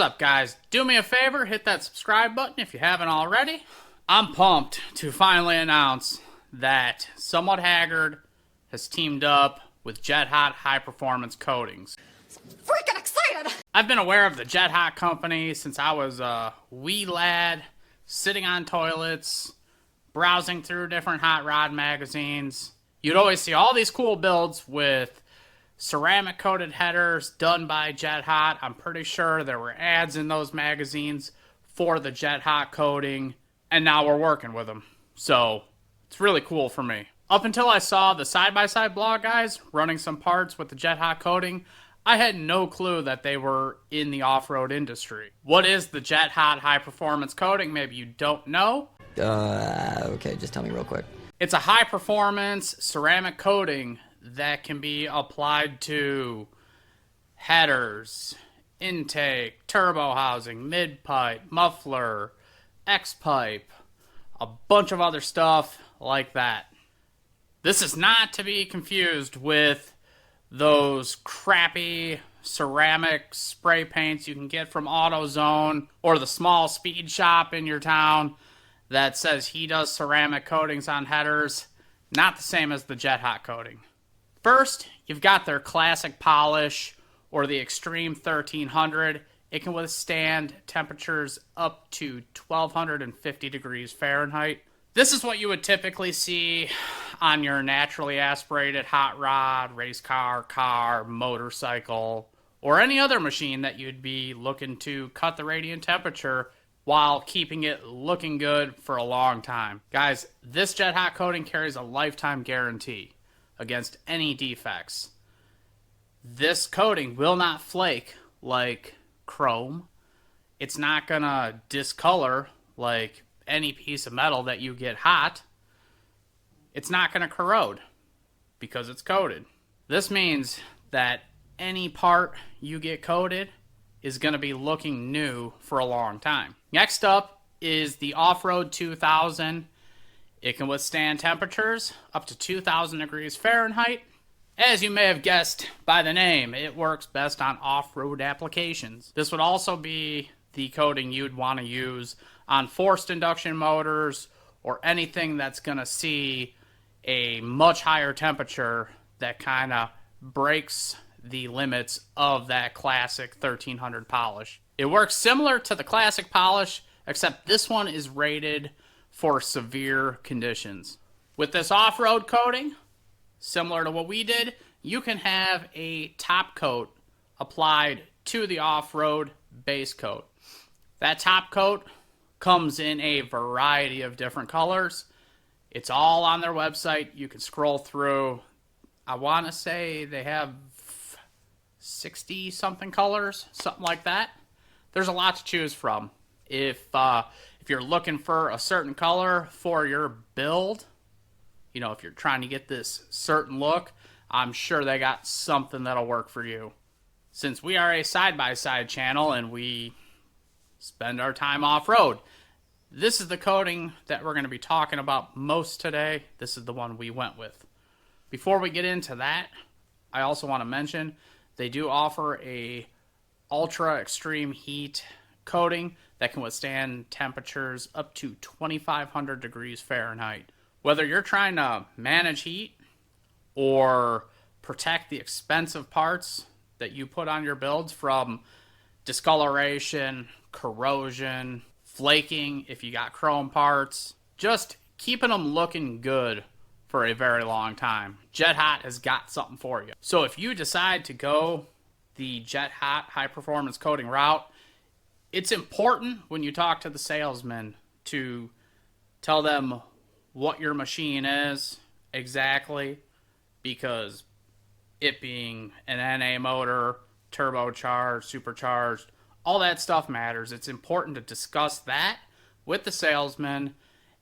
up, guys? Do me a favor, hit that subscribe button if you haven't already. I'm pumped to finally announce that Somewhat Haggard has teamed up with Jet Hot High Performance Coatings. Freaking excited! I've been aware of the Jet Hot company since I was a wee lad, sitting on toilets, browsing through different hot rod magazines. You'd always see all these cool builds with ceramic coated headers done by Jet Hot. I'm pretty sure there were ads in those magazines for the Jet Hot coating, and now we're working with them. So it's really cool for me. Up until I saw the side-by-side blog guys running some parts with the Jet Hot coating, I had no clue that they were in the off-road industry. What is the Jet Hot High Performance Coating? Maybe you don't know. Okay, just tell me real quick. It's a high-performance ceramic coating that can be applied to headers, intake, turbo housing, mid-pipe, muffler, X-pipe, a bunch of other stuff like that. This is not to be confused with those crappy ceramic spray paints you can get from AutoZone or the small speed shop in your town that says he does ceramic coatings on headers. Not the same as the Jet Hot coating. First, you've got their classic polish or the Extreme 1300. It can withstand temperatures up to 1250 degrees Fahrenheit. This is what you would typically see on your naturally aspirated hot rod, race car, motorcycle, or any other machine that you'd be looking to cut the radiant temperature while keeping it looking good for a long time. Guys, this Jet Hot coating carries a lifetime guarantee against any defects. This coating will not flake like chrome. It's not gonna discolor like any piece of metal that you get hot. It's not gonna corrode because it's coated. This means that any part you get coated is gonna be looking new for a long time. Next up is the Off-Road 2000. It can withstand temperatures up to 2,000 degrees Fahrenheit. As you may have guessed by the name, it works best on off-road applications. This would also be the coating you'd want to use on forced induction motors or anything that's going to see a much higher temperature that kind of breaks the limits of that classic 1300 polish. It works similar to the classic polish, except this one is rated for severe conditions. With this off-road coating, similar to what we did, you can have a top coat applied to the off-road base coat. That top coat comes in a variety of different colors. It's all on their website. You can scroll through. I want to say they have 60-something colors, something like that. There's a lot to choose from. If you're looking for a certain color for your build, you know, if you're trying to get this certain look, I'm sure they got something that'll work for you. Since we are a side-by-side channel and we spend our time off-road, this is the coating that we're going to be talking about most today. This is the one we went with. Before we get into that, I also want to mention they do offer a ultra extreme heat coating that can withstand temperatures up to 2,500 degrees Fahrenheit. Whether you're trying to manage heat or protect the expensive parts that you put on your builds from discoloration, corrosion, flaking if you got chrome parts, just keeping them looking good for a very long time, Jet Hot has got something for you. So if you decide to go the Jet Hot high performance coating route, it's important when you talk to the salesman to tell them what your machine is exactly, because it being an NA motor, turbocharged, supercharged, all that stuff matters. It's important to discuss that with the salesman,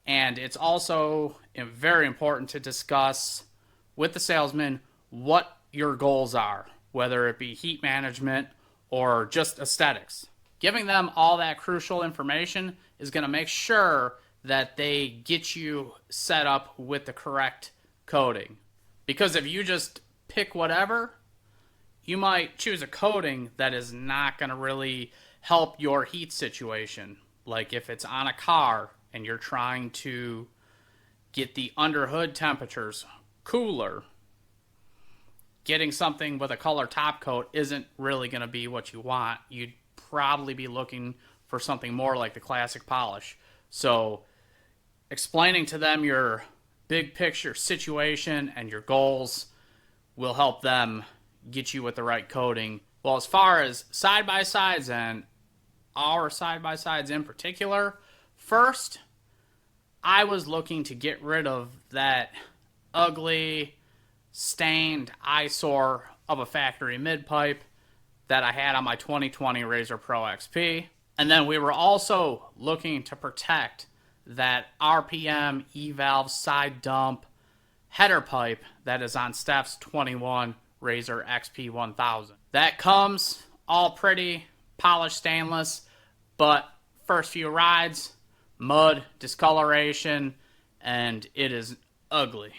and it's also very important to discuss with the salesman what your goals are, whether it be heat management or just aesthetics. Giving them all that crucial information is going to make sure that they get you set up with the correct coating. Because if you just pick whatever, you might choose a coating that is not going to really help your heat situation. Like if it's on a car and you're trying to get the underhood temperatures cooler, getting something with a color top coat isn't really going to be what you want. You'd probably be looking for something more like the classic polish. So explaining to them your big picture situation and your goals will help them get you with the right coating. Well, as far as side-by-sides and our side-by-sides in particular, first, I was looking to get rid of that ugly, stained eyesore of a factory mid-pipe that I had on my 2020 Razor Pro XP. And then we were also looking to protect that RPM E-valve side dump header pipe that is on Steph's 21 Razor XP 1000. That comes all pretty, polished stainless, but first few rides, mud, discoloration, and it is ugly.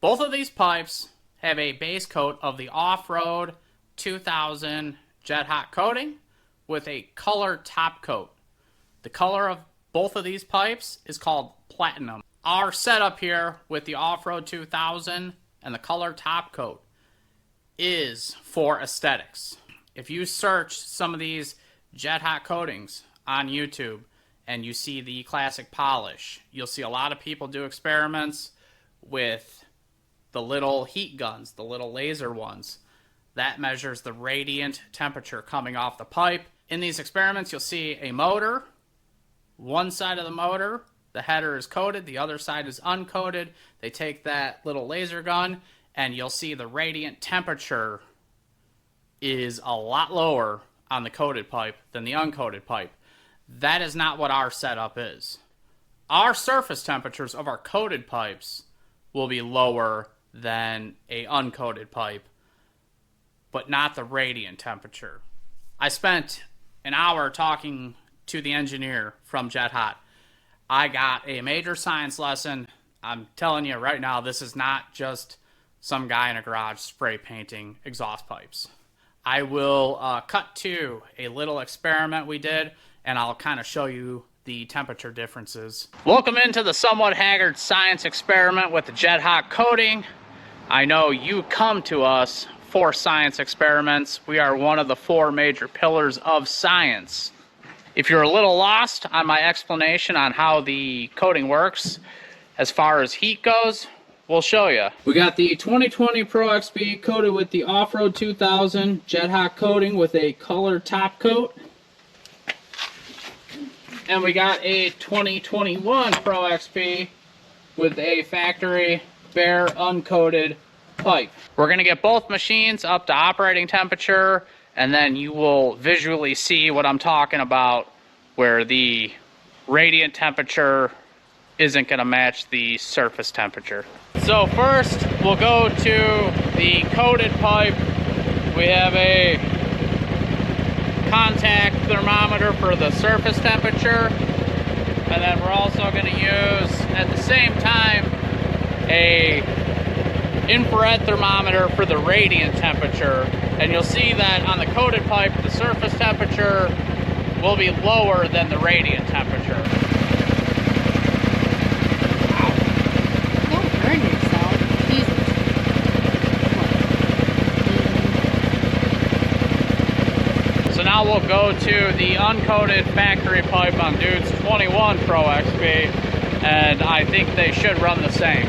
Both of these pipes have a base coat of the Off-Road 2000 Jet Hot coating with a color top coat. The color of both of these pipes is called Platinum. Our setup here with the Off-Road 2000 and the color top coat is for aesthetics. If you search some of these Jet Hot coatings on YouTube and you see the classic polish, you'll see a lot of people do experiments with the little heat guns, the little laser ones. That measures the radiant temperature coming off the pipe. In these experiments, you'll see a motor. One side of the motor, the header is coated, the other side is uncoated. They take that little laser gun, and you'll see the radiant temperature is a lot lower on the coated pipe than the uncoated pipe. That is not what our setup is. Our surface temperatures of our coated pipes will be lower than a uncoated pipe, but not the radiant temperature. I spent an hour talking to the engineer from Jet Hot. I got a major science lesson. I'm telling you right now, this is not just some guy in a garage spray painting exhaust pipes. I will cut to a little experiment we did, and I'll kind of show you the temperature differences. Welcome into the somewhat haggard science experiment with the Jet Hot coating. I know you come to us for science experiments. We are one of the 4 major pillars of science. If you're a little lost on my explanation on how the coating works, as far as heat goes, we'll show you. We got the 2020 Pro XP coated with the Off-Road 2000 Jet Hot coating with a color top coat. And we got a 2021 Pro XP with a factory bare uncoated pipe. We're going to get both machines up to operating temperature, and then you will visually see what I'm talking about, where the radiant temperature isn't going to match the surface temperature. So first, we'll go to the coated pipe. We have a contact thermometer for the surface temperature, and then we're also going to use, at the same time, a infrared thermometer for the radiant temperature. And you'll see that on the coated pipe, the surface temperature will be lower than the radiant temperature. Wow. Don't burn yourself. Jesus. So now we'll go to the uncoated factory pipe on Dude's 21 Pro XP, and I think they should run the same.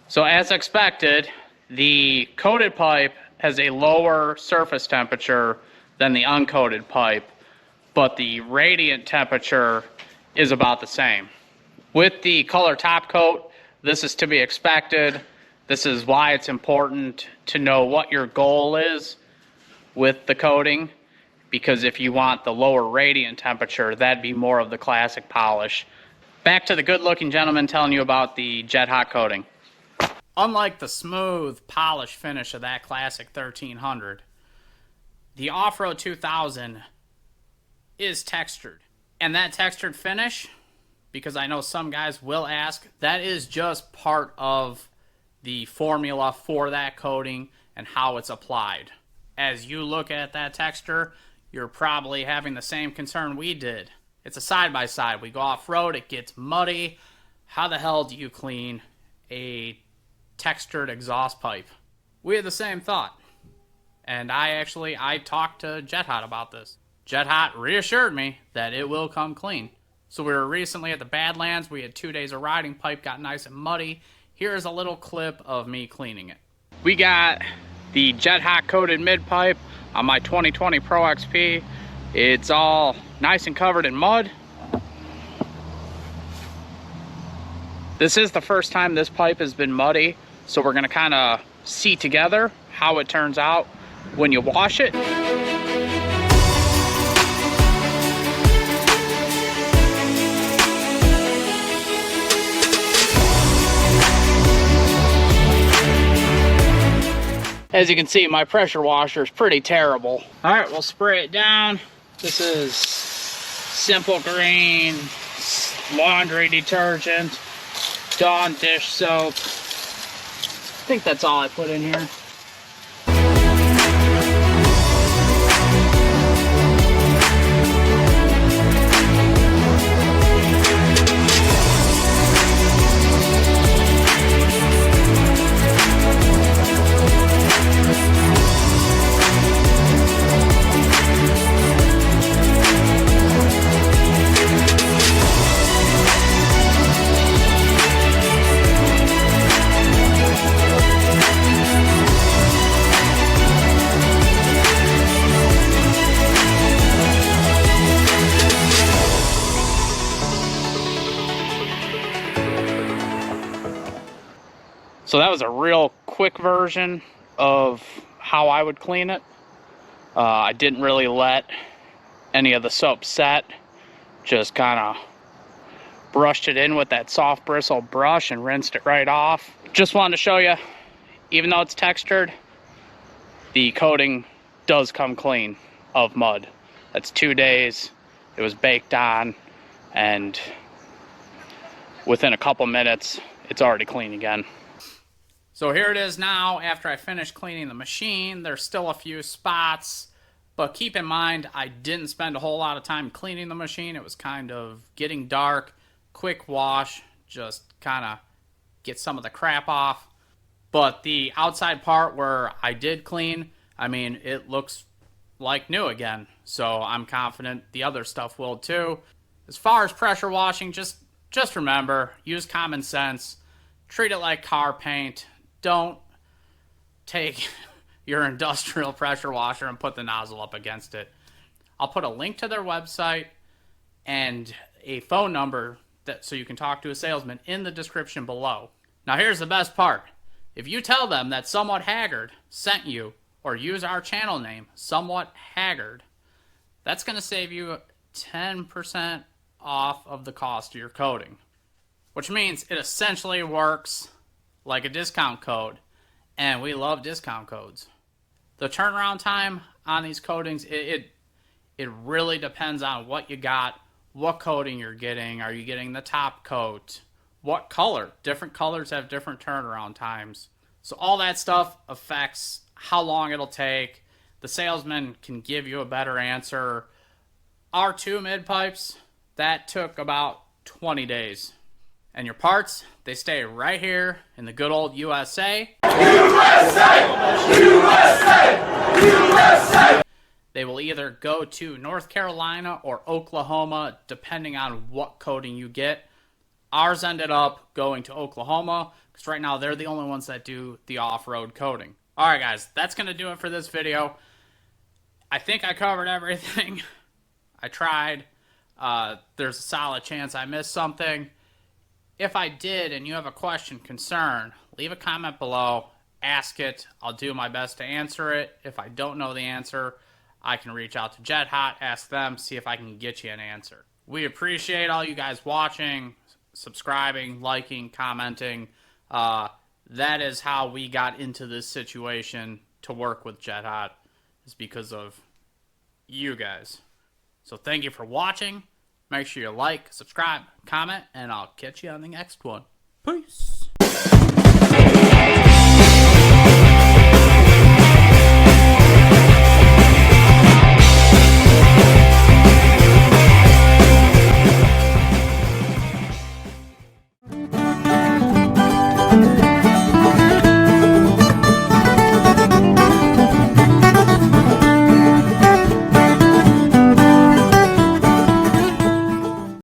So as expected, the coated pipe has a lower surface temperature than the uncoated pipe, but the radiant temperature is about the same. With the color top coat, this is to be expected. This is why it's important to know what your goal is with the coating, because if you want the lower radiant temperature, that'd be more of the classic polish. Back to the good-looking gentleman telling you about the Jet Hot coating. Unlike the smooth, polished finish of that classic 1300, the Off-Road 2000 is textured. And that textured finish because I know some guys will ask. That is just part of the formula for that coating and how it's applied. As you look at that texture, you're probably having the same concern we did. It's a side-by-side. We go off-road, it gets muddy. How the hell do you clean a textured exhaust pipe? We had the same thought. And I talked to Jet Hot about this. Jet Hot reassured me that it will come clean. So we were recently at the Badlands. We had 2 days of riding. Pipe got nice and muddy. Here's a little clip of me cleaning it. We got the Jet Hot coated mid pipe on my 2020 Pro XP. It's all nice and covered in mud. This is the first time this pipe has been muddy, so we're gonna kind of see together how it turns out when you wash it. As you can see, my pressure washer is pretty terrible. All right, we'll spray it down. This is Simple Green laundry detergent, Dawn dish soap. I think that's all I put in here. So that was a real quick version of how I would clean it. I didn't really let any of the soap set. Just kind of brushed it in with that soft bristle brush and rinsed it right off. Just wanted to show you, even though it's textured, the coating does come clean of mud. That's 2 days. It was baked on, and within a couple minutes, it's already clean again. So here it is now after I finished cleaning the machine. There's still a few spots, but keep in mind I didn't spend a whole lot of time cleaning the machine. It was kind of getting dark, quick wash, just kind of get some of the crap off. But the outside part where I did clean, I mean, it looks like new again. So I'm confident the other stuff will too. As far as pressure washing, just remember, use common sense. Treat it like car paint. Don't take your industrial pressure washer and put the nozzle up against it. I'll put a link to their website and a phone number so you can talk to a salesman in the description below. Now here's the best part. If you tell them that Somewhat Haggard sent you, or use our channel name, Somewhat Haggard, that's going to save you 10% off of the cost of your coating. Which means it essentially works like a discount code, and we love discount codes. The turnaround time on these coatings, it really depends on what you got, what coating you're getting. Are you getting the top coat? What color? Different colors have different turnaround times. So all that stuff affects how long it'll take. The salesman can give you a better answer. Our 2 mid pipes, that took about 20 days. And your parts, they stay right here in the good old USA. USA! USA! USA! They will either go to North Carolina or Oklahoma, depending on what coating you get. Ours ended up going to Oklahoma, because right now they're the only ones that do the off-road coating. Alright guys, that's going to do it for this video. I think I covered everything. I tried. There's a solid chance I missed something. If I did and you have a question, concern, leave a comment below, ask it. I'll do my best to answer it. If I don't know the answer, I can reach out to Jet Hot, ask them, see if I can get you an answer. We appreciate all you guys watching, subscribing, liking, commenting. That is how we got into this situation to work with Jet Hot, is because of you guys. So thank you for watching. Make sure you like, subscribe, comment, and I'll catch you on the next one. Peace.